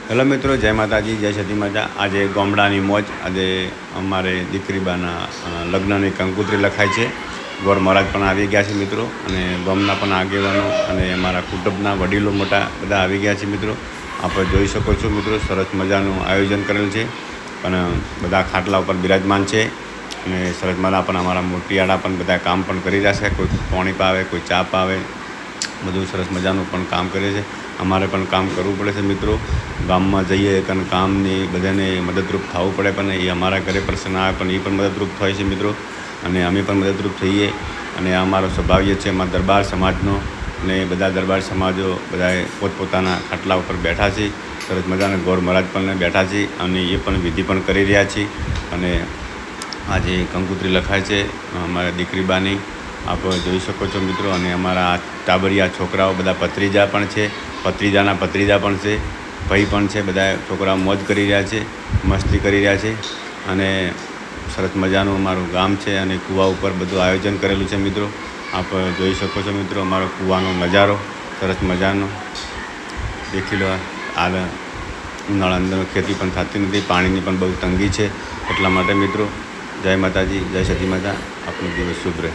Hello મિત્રો, જય માતાજી, જય સતી માતા. આજે ગામડાની મોજ. આજે અમારે દીકરીબાના લગ્નની કંકોત્રી લખાય છે. ગોર મહારાજ પણ આવી ગયા છે મિત્રો, અને ગામના પણ આગેવાનો અને અમારા કુટુંબના વડીલો મોટા બધા આવી ગયા છે મિત્રો. આપણે જોઈ શકો છો મિત્રો, સરસ મજાનું આયોજન કરેલ છે. પણ બધા ખાટલા ઉપર બિરાજમાન છે અને સરસ મજા પણ અમારા મોટિયાળા પણ બધા કામ પણ કરી રહ્યા છે. કોઈ પાણી પાવે, કોઈ ચા પાવે, બધું સરસ મજાનું પણ કામ કરે છે. અમારે પણ કામ કરવું પડે છે મિત્રો. ગામમાં જઈએ કારણ કામની બધાને મદદરૂપ થવું પડે, પણ એ અમારા ઘરે પ્રસંગ આવે પણ એ પણ મદદરૂપ થાય છે મિત્રો, અને અમે પણ મદદરૂપ થઈએ. અને અમારો સ્વભાવ છે અમારા દરબાર સમાજનો, અને બધા દરબાર સમાજો બધાએ પોતપોતાના ખાટલા ઉપર બેઠા છે. સરસ મજાના ગોર મહારાજ પણ બેઠા છે અને એ પણ વિધિ પણ કરી રહ્યા છે. અને આજે કંકોત્રી લખાય છે અમારા દીકરીબાની, આપ જોઈ શકો છો મિત્રો. અને અમારા ટાબરિયા છોકરાઓ બધા ભત્રીજા પણ છે, ભત્રીજાના ભત્રીજા પણ છે, ભાઈ પણ છે. બધા છોકરાઓ મોજ કરી રહ્યા છે, મસ્તી કરી રહ્યા છે. અને સરસ મજાનું અમારું ગામ છે, અને કૂવા ઉપર બધું આયોજન કરેલું છે મિત્રો. આપ જોઈ શકો છો મિત્રો, અમારો કૂવાનો નજારો સરસ મજાનો દેખી લો. હાલ ઉનાળા અંદર ખેતી પણ થતી નથી, પાણીની પણ બહુ તંગી છે. એટલા માટે મિત્રો, જય માતાજી, જય સતી માતા. આપનો દિવસ શુભ રહે.